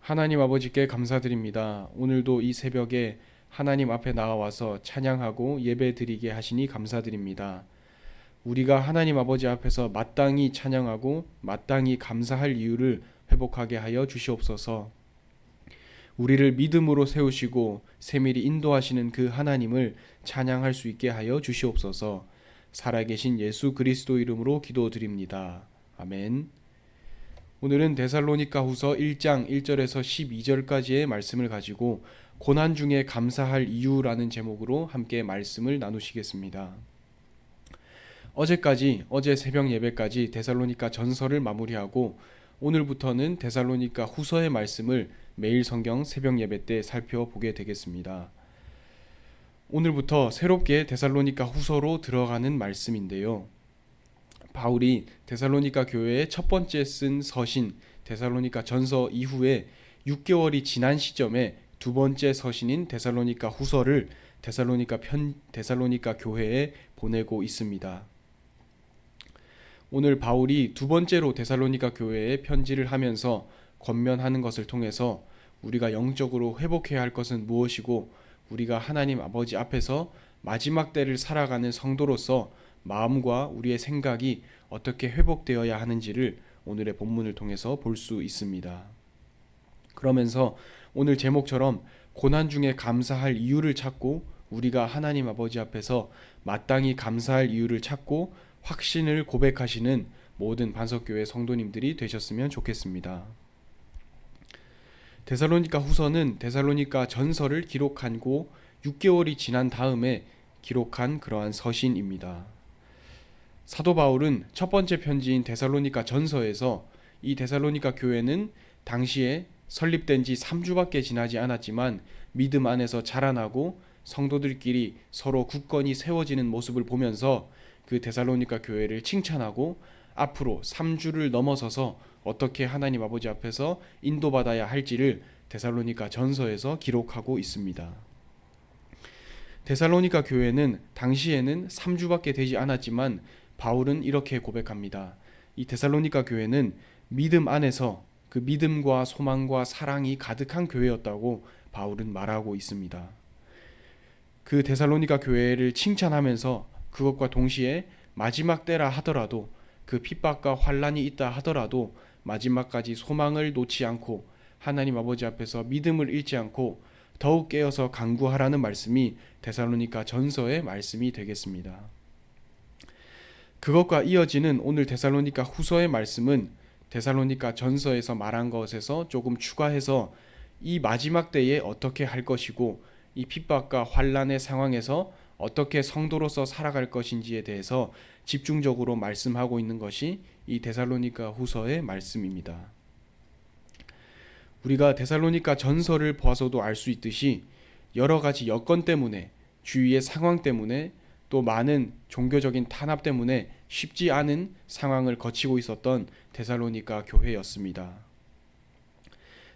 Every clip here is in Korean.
하나님 아버지께 감사드립니다. 오늘도 이 새벽에 하나님 앞에 나와서 찬양하고 예배드리게 하시니 감사드립니다. 우리가 하나님 아버지 앞에서 마땅히 찬양하고 마땅히 감사할 이유를 회복하게 하여 주시옵소서. 우리를 믿음으로 세우시고 세밀히 인도하시는 그 하나님을 찬양할 수 있게 하여 주시옵소서. 살아계신 예수 그리스도 이름으로 기도드립니다. 아멘. 오늘은 데살로니가 후서 1장 1절에서 12절까지의 말씀을 가지고 고난 중에 감사할 이유라는 제목으로 함께 말씀을 나누시겠습니다. 어제 새벽 예배까지 데살로니가 전서를 마무리하고 오늘부터는 데살로니가 후서의 말씀을 매일 성경 새벽 예배 때 살펴보게 되겠습니다. 오늘부터 새롭게 데살로니가 후서로 들어가는 말씀인데요. 바울이 데살로니가 교회에 첫 번째 쓴 서신 데살로니가 전서 이후에 6개월이 지난 시점에 두 번째 서신인 데살로니가 후서를 데살로니가 교회에 보내고 있습니다. 오늘 바울이 두 번째로 데살로니가 교회에 편지를 하면서 권면하는 것을 통해서 우리가 영적으로 회복해야 할 것은 무엇이고 우리가 하나님 아버지 앞에서 마지막 때를 살아가는 성도로서 마음과 우리의 생각이 어떻게 회복되어야 하는지를 오늘의 본문을 통해서 볼 수 있습니다. 그러면서 오늘 제목처럼 고난 중에 감사할 이유를 찾고 우리가 하나님 아버지 앞에서 마땅히 감사할 이유를 찾고 확신을 고백하시는 모든 반석교회 성도님들이 되셨으면 좋겠습니다. 데살로니가 후서는 데살로니가 전서를 기록하고 6개월이 지난 다음에 기록한 그러한 서신입니다. 사도 바울은 첫 번째 편지인 데살로니가 전서에서 이 데살로니가 교회는 당시에 설립된 지 3주밖에 지나지 않았지만 믿음 안에서 자라나고 성도들끼리 서로 굳건히 세워지는 모습을 보면서 그 데살로니가 교회를 칭찬하고 앞으로 3주를 넘어서서 어떻게 하나님 아버지 앞에서 인도받아야 할지를 데살로니가 전서에서 기록하고 있습니다. 데살로니가 교회는 당시에는 3주밖에 되지 않았지만 바울은 이렇게 고백합니다. 이 데살로니가 교회는 믿음 안에서 그 믿음과 소망과 사랑이 가득한 교회였다고 바울은 말하고 있습니다. 그 데살로니가 교회를 칭찬하면서 그것과 동시에 마지막 때라 하더라도 그 핍박과 환난이 있다 하더라도 마지막까지 소망을 놓지 않고 하나님 아버지 앞에서 믿음을 잃지 않고 더욱 깨어서 간구하라는 말씀이 데살로니가 전서의 말씀이 되겠습니다. 그것과 이어지는 오늘 데살로니가 후서의 말씀은 데살로니가 전서에서 말한 것에서 조금 추가해서 이 마지막 때에 어떻게 할 것이고 이 핍박과 환난의 상황에서 어떻게 성도로서 살아갈 것인지에 대해서 집중적으로 말씀하고 있는 것이 이 데살로니가 후서의 말씀입니다. 우리가 데살로니가 전서를 보아서도 알 수 있듯이 여러 가지 여건 때문에 주위의 상황 때문에 또 많은 종교적인 탄압 때문에 쉽지 않은 상황을 거치고 있었던 데살로니가 교회였습니다.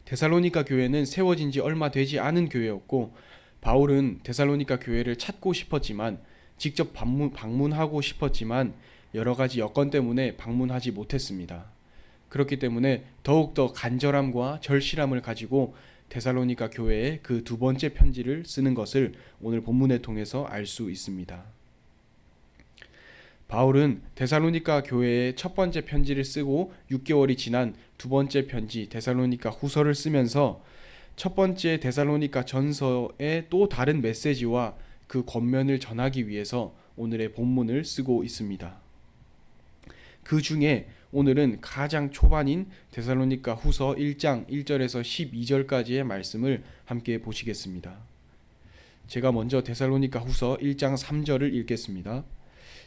데살로니가 교회는 세워진 지 얼마 되지 않은 교회였고 바울은 데살로니가 교회를 찾고 싶었지만 직접 방문하고 싶었지만 여러 가지 여건 때문에 방문하지 못했습니다. 그렇기 때문에 더욱더 간절함과 절실함을 가지고 데살로니가 교회에 그 두 번째 편지를 쓰는 것을 오늘 본문을 통해서 알 수 있습니다. 바울은 데살로니가 교회에 첫 번째 편지를 쓰고 6개월이 지난 두 번째 편지 데살로니가 후서를 쓰면서 첫 번째 데살로니가 전서의 또 다른 메시지와 그 권면을 전하기 위해서 오늘의 본문을 쓰고 있습니다. 그 중에 오늘은 가장 초반인 데살로니가 후서 1장 1절에서 12절까지의 말씀을 함께 보시겠습니다. 제가 먼저 데살로니가 후서 1장 3절을 읽겠습니다.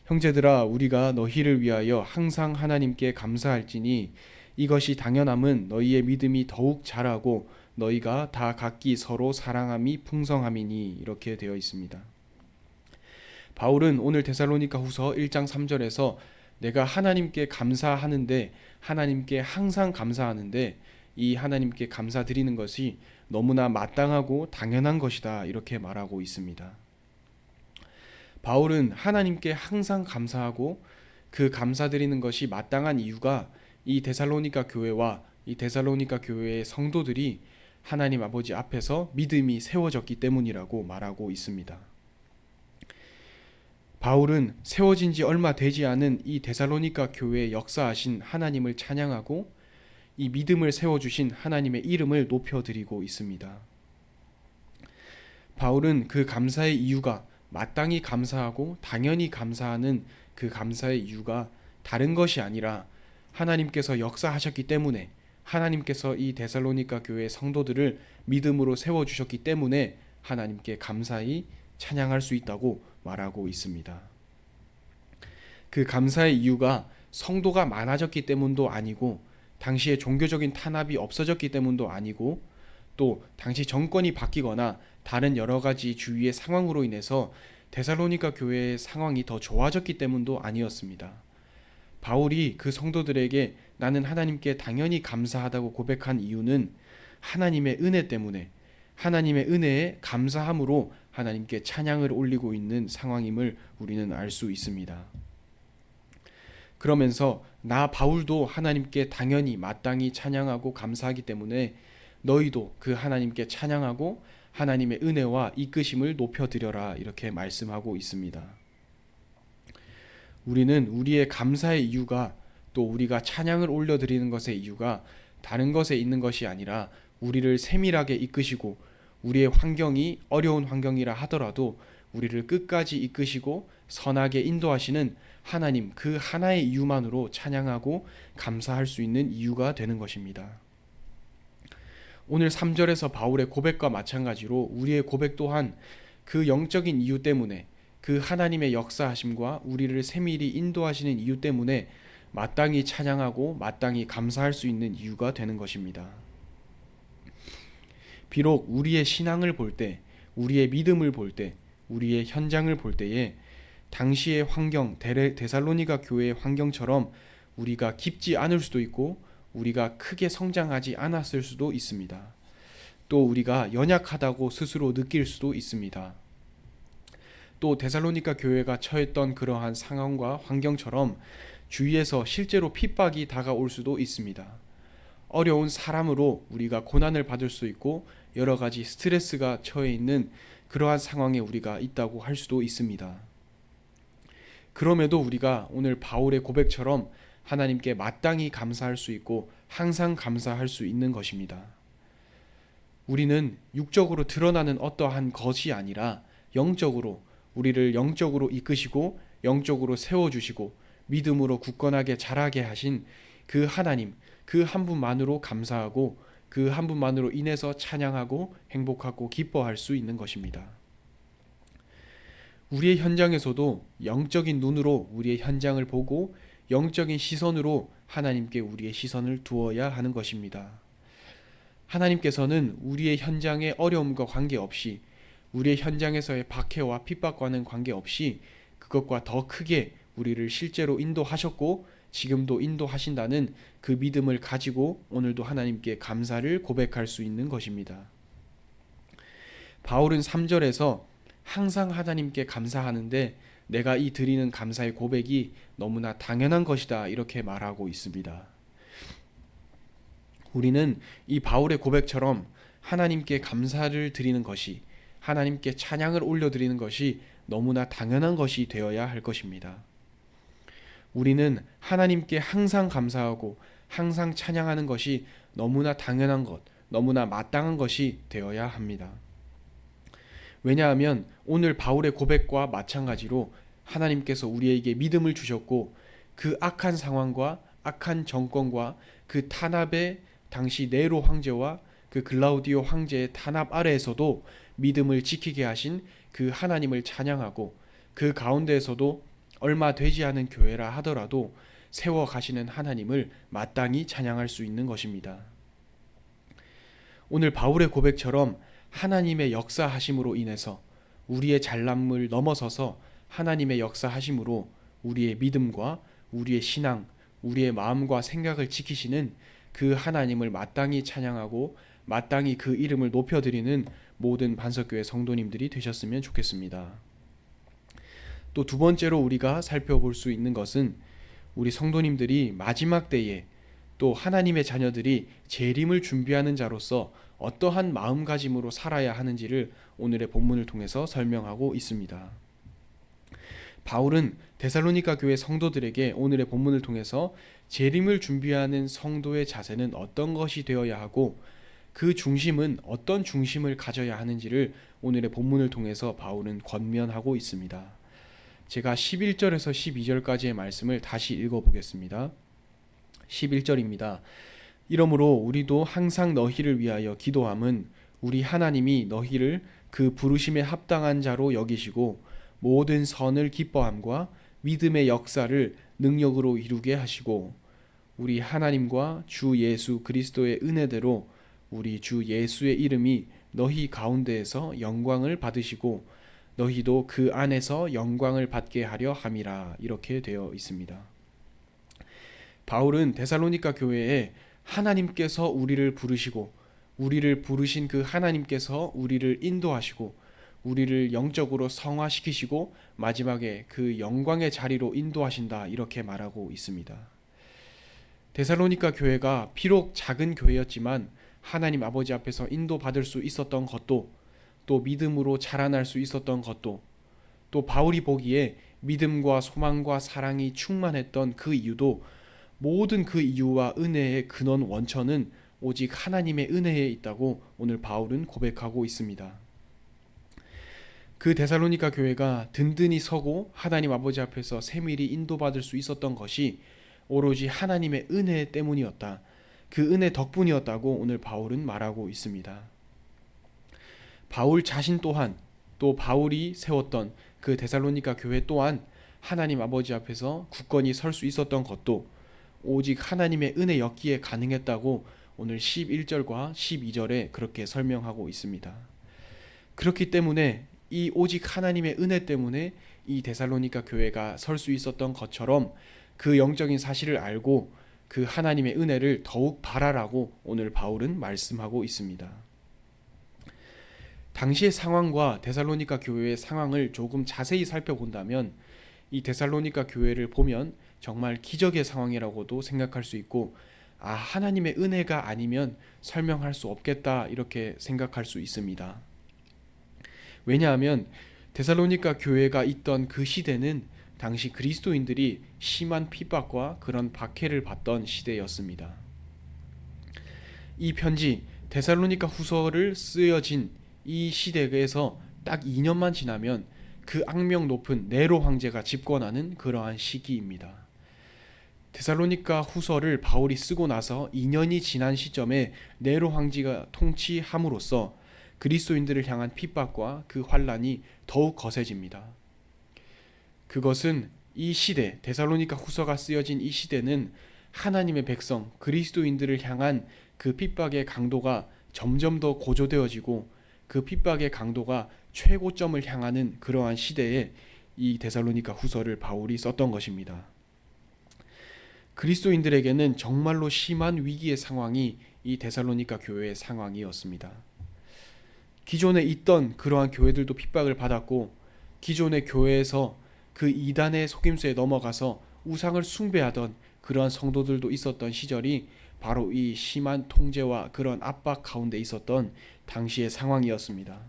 형제들아 우리가 너희를 위하여 항상 하나님께 감사할지니 이것이 당연함은 너희의 믿음이 더욱 자라고 너희가 다 각기 서로 사랑함이 풍성함이니 이렇게 되어 있습니다. 바울은 오늘 데살로니가 후서 1장 3절에서 내가 하나님께 감사하는데 하나님께 항상 감사하는데 이 하나님께 감사드리는 것이 너무나 마땅하고 당연한 것이다 이렇게 말하고 있습니다. 바울은 하나님께 항상 감사하고 그 감사드리는 것이 마땅한 이유가 이 데살로니가 교회와 이 데살로니가 교회의 성도들이 하나님 아버지 앞에서 믿음이 세워졌기 때문이라고 말하고 있습니다. 바울은 세워진 지 얼마 되지 않은 이 데살로니가 교회에 역사하신 하나님을 찬양하고 이 믿음을 세워주신 하나님의 이름을 높여드리고 있습니다. 바울은 그 감사의 이유가 마땅히 감사하고 당연히 감사하는 그 감사의 이유가 다른 것이 아니라 하나님께서 역사하셨기 때문에, 하나님께서 이 데살로니가 교회 성도들을 믿음으로 세워주셨기 때문에 하나님께 감사히 찬양할 수 있다고 말하고 있습니다. 그 감사의 이유가 성도가 많아졌기 때문도 아니고, 당시에 종교적인 탄압이 없어졌기 때문도 아니고, 또 당시 정권이 바뀌거나 다른 여러 가지 주위의 상황으로 인해서 데살로니가 교회의 상황이 더 좋아졌기 때문도 아니었습니다. 바울이 그 성도들에게 나는 하나님께 당연히 감사하다고 고백한 이유는 하나님의 은혜 때문에, 하나님의 은혜에 감사함으로 하나님께 찬양을 올리고 있는 상황임을 우리는 알 수 있습니다. 그러면서 나 바울도 하나님께 당연히 마땅히 찬양하고 감사하기 때문에 너희도 그 하나님께 찬양하고 하나님의 은혜와 이끄심을 높여드려라, 이렇게 말씀하고 있습니다. 우리는 우리의 감사의 이유가, 또 우리가 찬양을 올려드리는 것의 이유가 다른 것에 있는 것이 아니라 우리를 세밀하게 이끄시고 우리의 환경이 어려운 환경이라 하더라도 우리를 끝까지 이끄시고 선하게 인도하시는 하나님, 그 하나의 이유만으로 찬양하고 감사할 수 있는 이유가 되는 것입니다. 오늘 3절에서 바울의 고백과 마찬가지로 우리의 고백 또한 그 영적인 이유 때문에, 그 하나님의 역사하심과 우리를 세밀히 인도하시는 이유 때문에 마땅히 찬양하고 마땅히 감사할 수 있는 이유가 되는 것입니다. 비록 우리의 신앙을 볼 때, 우리의 믿음을 볼 때, 우리의 현장을 볼 때에 당시의 환경, 데살로니가 교회의 환경처럼 우리가 깊지 않을 수도 있고 우리가 크게 성장하지 않았을 수도 있습니다. 또 우리가 연약하다고 스스로 느낄 수도 있습니다. 또 데살로니가 교회가 처했던 그러한 상황과 환경처럼 주위에서 실제로 핍박이 다가올 수도 있습니다. 어려운 사람으로 우리가 고난을 받을 수 있고 여러 가지 스트레스가 처해 있는 그러한 상황에 우리가 있다고 할 수도 있습니다. 그럼에도 우리가 오늘 바울의 고백처럼 하나님께 마땅히 감사할 수 있고 항상 감사할 수 있는 것입니다. 우리는 육적으로 드러나는 어떠한 것이 아니라 영적으로, 우리를 영적으로 이끄시고 영적으로 세워주시고 믿음으로 굳건하게 자라게 하신 그 하나님, 그 한 분만으로 감사하고 그 한 분만으로 인해서 찬양하고 행복하고 기뻐할 수 있는 것입니다. 우리의 현장에서도 영적인 눈으로 우리의 현장을 보고 영적인 시선으로 하나님께 우리의 시선을 두어야 하는 것입니다. 하나님께서는 우리의 현장의 어려움과 관계없이, 우리의 현장에서의 박해와 핍박과는 관계없이 그것과 더 크게 우리를 실제로 인도하셨고 지금도 인도하신다는 그 믿음을 가지고 오늘도 하나님께 감사를 고백할 수 있는 것입니다. 바울은 3절에서 항상 하나님께 감사하는데 내가 이 드리는 감사의 고백이 너무나 당연한 것이다, 이렇게 말하고 있습니다. 우리는 이 바울의 고백처럼 하나님께 감사를 드리는 것이, 하나님께 찬양을 올려드리는 것이 너무나 당연한 것이 되어야 할 것입니다. 우리는 하나님께 항상 감사하고 항상 찬양하는 것이 너무나 당연한 것, 너무나 마땅한 것이 되어야 합니다. 왜냐하면 오늘 바울의 고백과 마찬가지로 하나님께서 우리에게 믿음을 주셨고 그 악한 상황과 악한 정권과 그 탄압의 당시 네로 황제와 그 글라우디오 황제의 탄압 아래에서도 믿음을 지키게 하신 그 하나님을 찬양하고 그 가운데에서도 얼마 되지 않은 교회라 하더라도 세워 가시는 하나님을 마땅히 찬양할 수 있는 것입니다. 오늘 바울의 고백처럼 하나님의 역사하심으로 인해서 우리의 잘남을 넘어서서 하나님의 역사하심으로 우리의 믿음과 우리의 신앙, 우리의 마음과 생각을 지키시는 그 하나님을 마땅히 찬양하고 마땅히 그 이름을 높여드리는 모든 반석교회 성도님들이 되셨으면 좋겠습니다. 또 두 번째로 우리가 살펴볼 수 있는 것은 우리 성도님들이 마지막 때에 또 하나님의 자녀들이 재림을 준비하는 자로서 어떠한 마음가짐으로 살아야 하는지를 오늘의 본문을 통해서 설명하고 있습니다. 바울은 데살로니가 교회 성도들에게 오늘의 본문을 통해서 재림을 준비하는 성도의 자세는 어떤 것이 되어야 하고 그 중심은 어떤 중심을 가져야 하는지를 오늘의 본문을 통해서 바울은 권면하고 있습니다. 제가 11절에서 12절까지의 말씀을 다시 읽어보겠습니다. 11절입니다. 이러므로 우리도 항상 너희를 위하여 기도함은 우리 하나님이 너희를 그 부르심에 합당한 자로 여기시고 모든 선을 기뻐함과 믿음의 역사를 능력으로 이루게 하시고 우리 하나님과 주 예수 그리스도의 은혜대로 우리 주 예수의 이름이 너희 가운데에서 영광을 받으시고 너희도 그 안에서 영광을 받게 하려 함이라. 이렇게 되어 있습니다. 바울은 데살로니가 교회에 하나님께서 우리를 부르시고 우리를 부르신 그 하나님께서 우리를 인도하시고 우리를 영적으로 성화시키시고 마지막에 그 영광의 자리로 인도하신다. 이렇게 말하고 있습니다. 데살로니가 교회가 비록 작은 교회였지만 하나님 아버지 앞에서 인도받을 수 있었던 것도 또 믿음으로 자라날 수 있었던 것도 또 바울이 보기에 믿음과 소망과 사랑이 충만했던 그 이유도 모든 그 이유와 은혜의 근원 원천은 오직 하나님의 은혜에 있다고 오늘 바울은 고백하고 있습니다. 그 데살로니가 교회가 든든히 서고 하나님 아버지 앞에서 세밀히 인도받을 수 있었던 것이 오로지 하나님의 은혜 때문이었다. 그 은혜 덕분이었다고 오늘 바울은 말하고 있습니다. 바울 자신 또한 또 바울이 세웠던 그 데살로니가 교회 또한 하나님 아버지 앞에서 굳건히 설 수 있었던 것도 오직 하나님의 은혜였기에 가능했다고 오늘 11절과 12절에 그렇게 설명하고 있습니다. 그렇기 때문에 이 오직 하나님의 은혜 때문에 이 데살로니가 교회가 설 수 있었던 것처럼 그 영적인 사실을 알고 그 하나님의 은혜를 더욱 바라라고 오늘 바울은 말씀하고 있습니다. 당시의 상황과 데살로니가 교회의 상황을 조금 자세히 살펴본다면 이 데살로니가 교회를 보면 정말 기적의 상황이라고도 생각할 수 있고 하나님의 은혜가 아니면 설명할 수 없겠다 이렇게 생각할 수 있습니다. 왜냐하면 데살로니가 교회가 있던 그 시대는 당시 그리스도인들이 심한 핍박과 그런 박해를 받던 시대였습니다. 이 편지 데살로니가 후서를 쓰여진 이 시대에서 딱 2년만 지나면 그 악명 높은 네로 황제가 집권하는 그러한 시기입니다. 데살로니가 후서를 바울이 쓰고 나서 2년이 지난 시점에 네로 황제가 통치함으로써 그리스도인들을 향한 핍박과 그 환란이 더욱 거세집니다. 그것은 이 시대, 데살로니가 후서가 쓰여진 이 시대는 하나님의 백성, 그리스도인들을 향한 그 핍박의 강도가 점점 더 고조되어지고 그 핍박의 강도가 최고점을 향하는 그러한 시대에 이 데살로니가 후서를 바울이 썼던 것입니다. 그리스도인들에게는 정말로 심한 위기의 상황이 이 데살로니가 교회의 상황이었습니다. 기존에 있던 그러한 교회들도 핍박을 받았고 기존의 교회에서 그 이단의 속임수에 넘어가서 우상을 숭배하던 그러한 성도들도 있었던 시절이 바로 이 심한 통제와 그런 압박 가운데 있었던 당시의 상황이었습니다.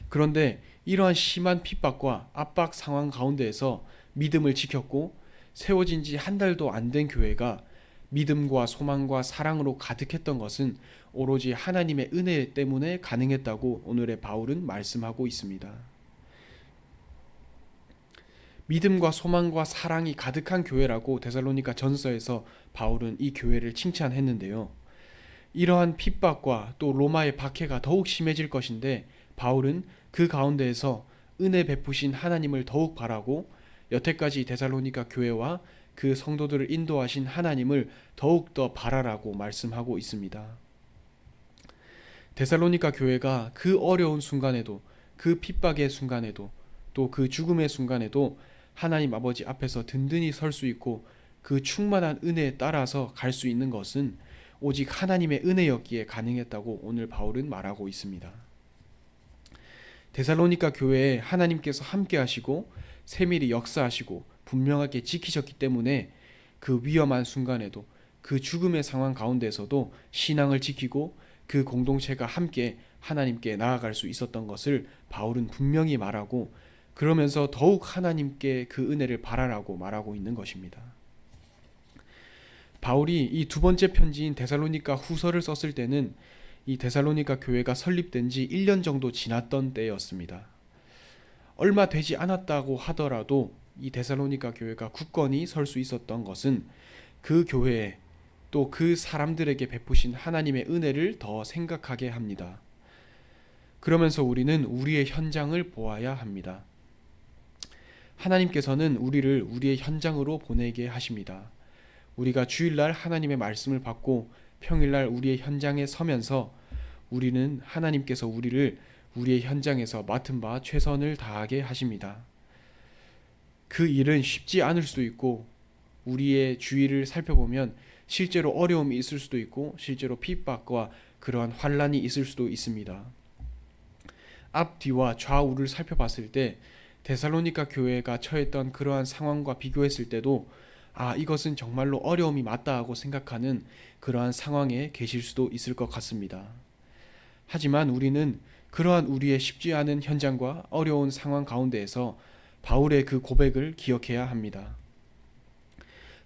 그런데 이러한 심한 핍박과 압박 상황 가운데에서 믿음을 지켰고 세워진 지 한 달도 안 된 교회가 믿음과 소망과 사랑으로 가득했던 것은 오로지 하나님의 은혜 때문에 가능했다고 오늘의 바울은 말씀하고 있습니다. 믿음과 소망과 사랑이 가득한 교회라고 데살로니가 전서에서 바울은 이 교회를 칭찬했는데요. 이러한 핍박과 또 로마의 박해가 더욱 심해질 것인데 바울은 그 가운데에서 은혜 베푸신 하나님을 더욱 바라고 여태까지 데살로니가 교회와 그 성도들을 인도하신 하나님을 더욱더 바라라고 말씀하고 있습니다. 데살로니가 교회가 그 어려운 순간에도 그 핍박의 순간에도 또 그 죽음의 순간에도 하나님 아버지 앞에서 든든히 설 수 있고 그 충만한 은혜에 따라서 갈 수 있는 것은 오직 하나님의 은혜였기에 가능했다고 오늘 바울은 말하고 있습니다. 데살로니가 교회에 하나님께서 함께 하시고 세밀히 역사하시고 분명하게 지키셨기 때문에 그 위험한 순간에도 그 죽음의 상황 가운데서도 신앙을 지키고 그 공동체가 함께 하나님께 나아갈 수 있었던 것을 바울은 분명히 말하고, 그러면서 더욱 하나님께 그 은혜를 바라라고 말하고 있는 것입니다. 바울이 이 두 번째 편지인 데살로니가 후서를 썼을 때는 이 데살로니가 교회가 설립된 지 1년 정도 지났던 때였습니다. 얼마 되지 않았다고 하더라도 이 데살로니가 교회가 굳건히 설 수 있었던 것은 그 교회에 또 그 사람들에게 베푸신 하나님의 은혜를 더 생각하게 합니다. 그러면서 우리는 우리의 현장을 보아야 합니다. 하나님께서는 우리를 우리의 현장으로 보내게 하십니다. 우리가 주일날 하나님의 말씀을 받고 평일날 우리의 현장에 서면서 우리는 하나님께서 우리를 우리의 현장에서 맡은 바 최선을 다하게 하십니다. 그 일은 쉽지 않을 수도 있고, 우리의 주위를 살펴보면 실제로 어려움이 있을 수도 있고 실제로 핍박과 그러한 환란이 있을 수도 있습니다. 앞뒤와 좌우를 살펴봤을 때 데살로니가 교회가 처했던 그러한 상황과 비교했을 때도 이것은 정말로 어려움이 맞다 하고 생각하는 그러한 상황에 계실 수도 있을 것 같습니다. 하지만 우리는 그러한 우리의 쉽지 않은 현장과 어려운 상황 가운데에서 바울의 그 고백을 기억해야 합니다.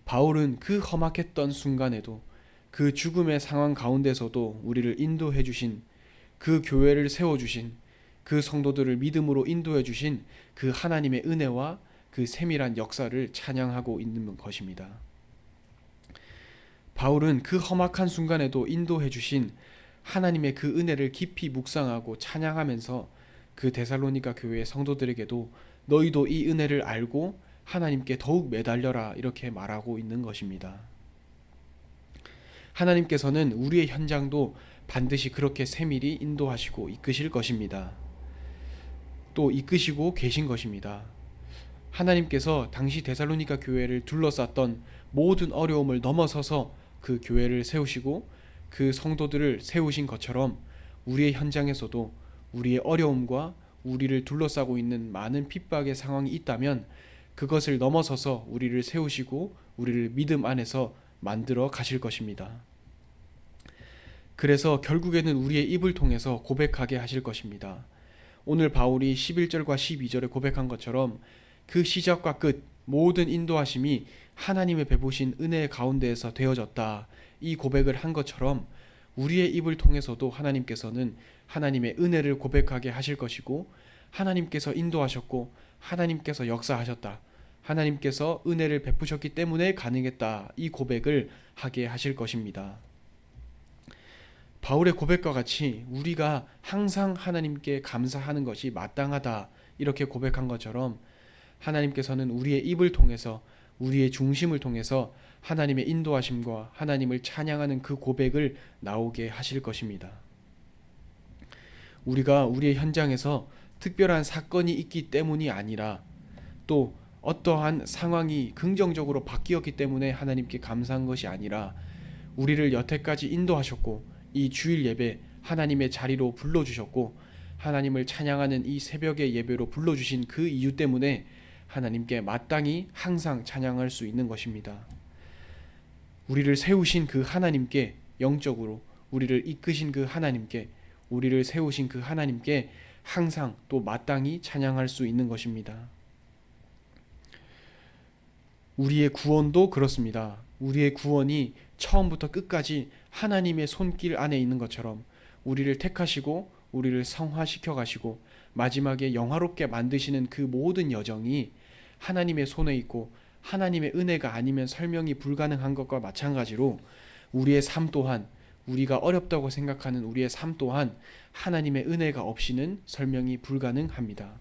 바울은 그 험악했던 순간에도, 그 죽음의 상황 가운데서도 우리를 인도해 주신, 그 교회를 세워주신, 그 성도들을 믿음으로 인도해 주신 그 하나님의 은혜와 그 세밀한 역사를 찬양하고 있는 것입니다. 바울은 그 험악한 순간에도 인도해 주신 하나님의 그 은혜를 깊이 묵상하고 찬양하면서 그 데살로니가 교회의 성도들에게도 너희도 이 은혜를 알고 하나님께 더욱 매달려라 이렇게 말하고 있는 것입니다. 하나님께서는 우리의 현장도 반드시 그렇게 세밀히 인도하시고 이끄실 것입니다. 또 이끄시고 계신 것입니다. 하나님께서 당시 데살로니가 교회를 둘러쌌던 모든 어려움을 넘어서서 그 교회를 세우시고 그 성도들을 세우신 것처럼 우리의 현장에서도 우리의 어려움과 우리를 둘러싸고 있는 많은 핍박의 상황이 있다면 그것을 넘어서서 우리를 세우시고 우리를 믿음 안에서 만들어 가실 것입니다. 그래서 결국에는 우리의 입을 통해서 고백하게 하실 것입니다. 오늘 바울이 11절과 12절에 고백한 것처럼 그 시작과 끝 모든 인도하심이 하나님의 베푸신 은혜 가운데에서 되어졌다, 이 고백을 한 것처럼 우리의 입을 통해서도 하나님께서는 하나님의 은혜를 고백하게 하실 것이고, 하나님께서 인도하셨고 하나님께서 역사하셨다, 하나님께서 은혜를 베푸셨기 때문에 가능했다, 이 고백을 하게 하실 것입니다. 바울의 고백과 같이 우리가 항상 하나님께 감사하는 것이 마땅하다 이렇게 고백한 것처럼 하나님께서는 우리의 입을 통해서, 우리의 중심을 통해서 하나님의 인도하심과 하나님을 찬양하는 그 고백을 나오게 하실 것입니다. 우리가 우리의 현장에서 특별한 사건이 있기 때문이 아니라, 또 어떠한 상황이 긍정적으로 바뀌었기 때문에 하나님께 감사한 것이 아니라, 우리를 여태까지 인도하셨고 이 주일 예배 하나님의 자리로 불러주셨고 하나님을 찬양하는 이 새벽의 예배로 불러주신 그 이유 때문에 하나님께 마땅히 항상 찬양할 수 있는 것입니다. 우리를 세우신 그 하나님께, 영적으로 우리를 이끄신 그 하나님께, 우리를 세우신 그 하나님께 항상 또 마땅히 찬양할 수 있는 것입니다. 우리의 구원도 그렇습니다. 우리의 구원이 처음부터 끝까지 하나님의 손길 안에 있는 것처럼 우리를 택하시고 우리를 성화시켜 가시고 마지막에 영화롭게 만드시는 그 모든 여정이 하나님의 손에 있고 하나님의 은혜가 아니면 설명이 불가능한 것과 마찬가지로 우리의 삶 또한, 우리가 어렵다고 생각하는 우리의 삶 또한 하나님의 은혜가 없이는 설명이 불가능합니다.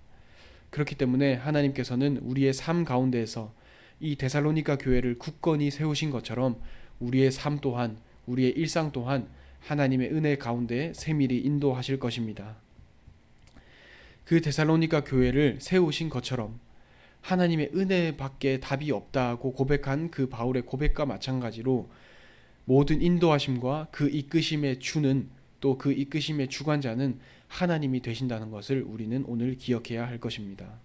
그렇기 때문에 하나님께서는 우리의 삶 가운데에서 이 데살로니가 교회를 굳건히 세우신 것처럼 우리의 삶 또한, 우리의 일상 또한 하나님의 은혜 가운데 세밀히 인도하실 것입니다. 그 데살로니가 교회를 세우신 것처럼 하나님의 은혜밖에 답이 없다고 고백한 그 바울의 고백과 마찬가지로 모든 인도하심과 그 이끄심의 주는, 또 그 이끄심의 주관자는 하나님이 되신다는 것을 우리는 오늘 기억해야 할 것입니다.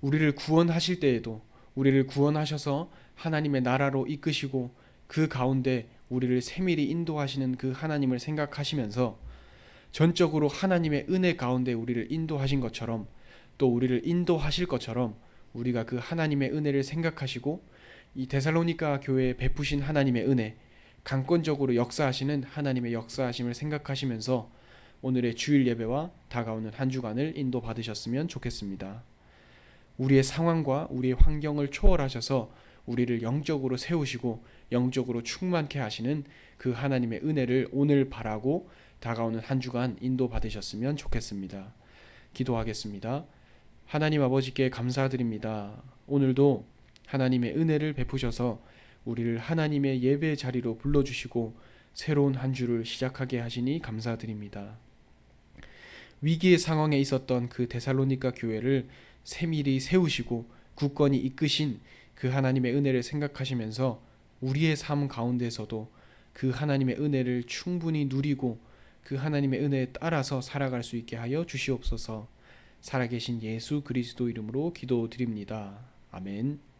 우리를 구원하실 때에도, 우리를 구원하셔서 하나님의 나라로 이끄시고 그 가운데 우리를 세밀히 인도하시는 그 하나님을 생각하시면서 전적으로 하나님의 은혜 가운데 우리를 인도하신 것처럼 또 우리를 인도하실 것처럼 우리가 그 하나님의 은혜를 생각하시고 이 데살로니가 교회에 베푸신 하나님의 은혜, 강권적으로 역사하시는 하나님의 역사하심을 생각하시면서 오늘의 주일 예배와 다가오는 한 주간을 인도받으셨으면 좋겠습니다. 우리의 상황과 우리의 환경을 초월하셔서 우리를 영적으로 세우시고 영적으로 충만케 하시는 그 하나님의 은혜를 오늘 바라고 다가오는 한 주간 인도받으셨으면 좋겠습니다. 기도하겠습니다. 하나님 아버지께 감사드립니다. 오늘도 하나님의 은혜를 베푸셔서 우리를 하나님의 예배 자리로 불러주시고 새로운 한 주를 시작하게 하시니 감사드립니다. 위기의 상황에 있었던 그 데살로니가 교회를 세밀히 세우시고 굳건히 이끄신 그 하나님의 은혜를 생각하시면서 우리의 삶 가운데서도 그 하나님의 은혜를 충분히 누리고 그 하나님의 은혜에 따라서 살아갈 수 있게 하여 주시옵소서. 살아계신 예수 그리스도 이름으로 기도드립니다. 아멘.